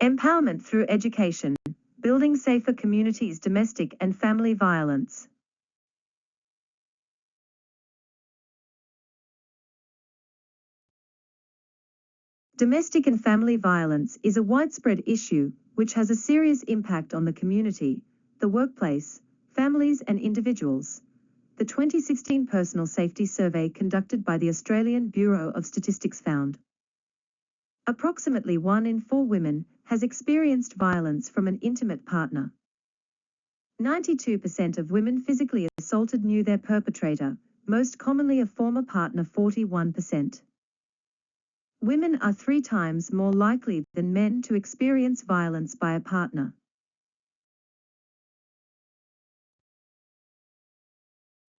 Empowerment through education, building safer communities, domestic and family violence. Domestic and family violence is a widespread issue which has a serious impact on the community, the workplace, families and individuals. The 2016 Personal Safety Survey conducted by the Australian Bureau of Statistics found approximately 1 in 4 women has experienced violence from an intimate partner. 92% of women physically assaulted knew their perpetrator, most commonly a former partner. 41%. Women are 3 times more likely than men to experience violence by a partner.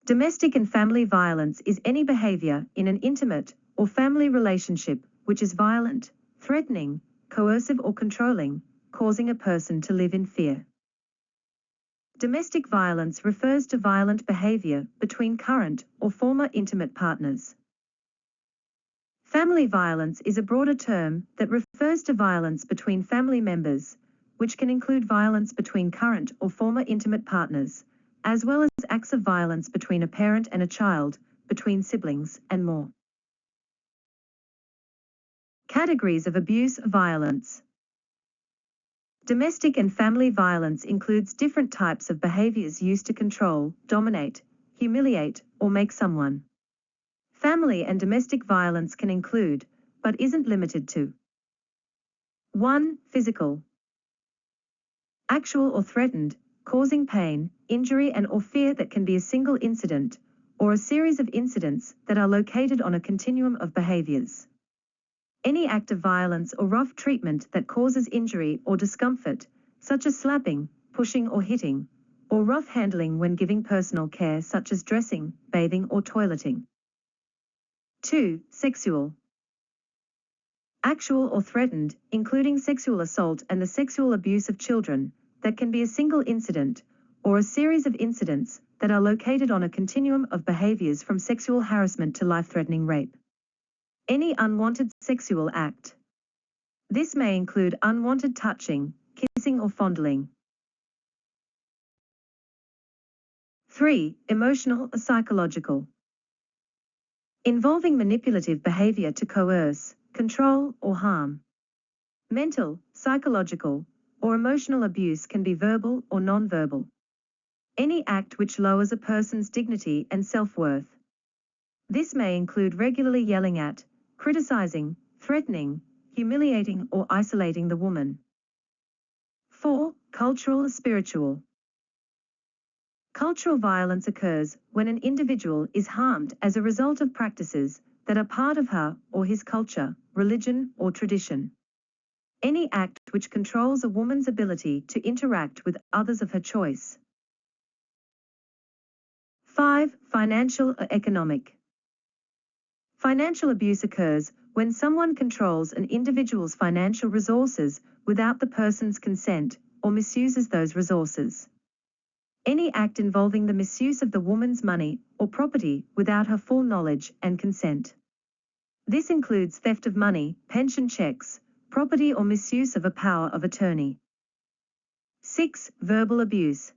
Domestic and family violence is any behavior in an intimate or family relationship which is violent, threatening, coercive or controlling, causing a person to live in fear. Domestic violence refers to violent behavior between current or former intimate partners. Family violence is a broader term that refers to violence between family members, which can include violence between current or former intimate partners, as well as acts of violence between a parent and a child, between siblings, and more. Categories of abuse, violence. Domestic and family violence includes different types of behaviors used to control, dominate, humiliate, or make someone. Family and domestic violence can include, but isn't limited to: 1. Physical. Actual or threatened, causing pain, injury and/or fear that can be a single incident, or a series of incidents that are located on a continuum of behaviors. Any act of violence or rough treatment that causes injury or discomfort, such as slapping, pushing or hitting, or rough handling when giving personal care such as dressing, bathing or toileting. 2. Sexual. Actual or threatened, including sexual assault and the sexual abuse of children, that can be a single incident, or a series of incidents that are located on a continuum of behaviors from sexual harassment to life-threatening rape. Any unwanted sexual act. This may include unwanted touching, kissing or fondling. 3. Emotional or psychological. Involving manipulative behavior to coerce, control, or harm. Mental, psychological, or emotional abuse can be verbal or non-verbal. Any act which lowers a person's dignity and self-worth. This may include regularly yelling at, criticizing, threatening, humiliating or isolating the woman. 4. Cultural or spiritual. Cultural violence occurs when an individual is harmed as a result of practices that are part of her or his culture, religion, or tradition. Any act which controls a woman's ability to interact with others of her choice. 5. Financial or economic. Financial abuse occurs when someone controls an individual's financial resources without the person's consent or misuses those resources. Any act involving the misuse of the woman's money or property without her full knowledge and consent. This includes theft of money, pension checks, property or misuse of a power of attorney. 6. Verbal abuse.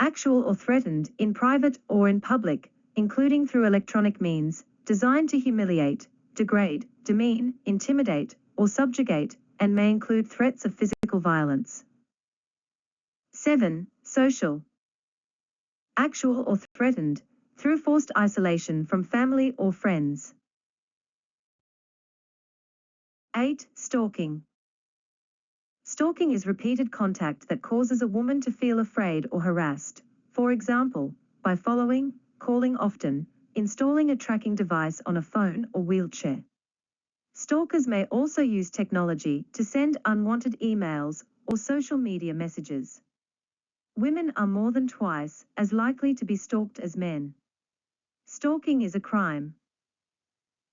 Actual or threatened, in private or in public, including through electronic means, designed to humiliate, degrade, demean, intimidate, or subjugate, and may include threats of physical violence. 7. Social. Actual or threatened, through forced isolation from family or friends. 8. Stalking. Stalking is repeated contact that causes a woman to feel afraid or harassed, for example, by following, calling often, installing a tracking device on a phone or wheelchair. Stalkers may also use technology to send unwanted emails or social media messages. Women are more than twice as likely to be stalked as men. Stalking is a crime.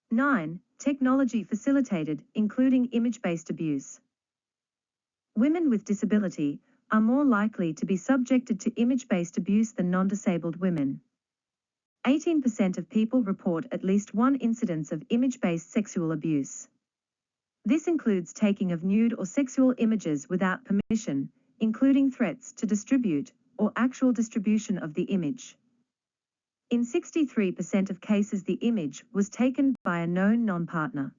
9. Technology facilitated, including image-based abuse. Women with disability are more likely to be subjected to image-based abuse than non-disabled women. 18% of people report at least one incidence of image-based sexual abuse. This includes taking of nude or sexual images without permission, including threats to distribute or actual distribution of the image. In 63% of cases, the image was taken by a known non-partner.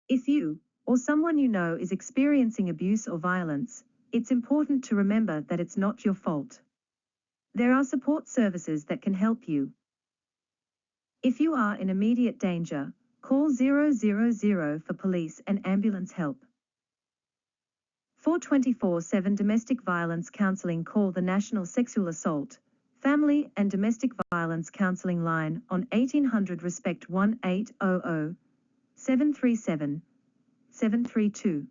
If you or someone you know is experiencing abuse or violence, it's important to remember that it's not your fault. There are support services that can help you. If you are in immediate danger, call 000 for police and ambulance help. For 24/7 domestic violence counseling, call the National Sexual Assault, Family and Domestic Violence Counseling line on 1800 Respect 1800 737 732.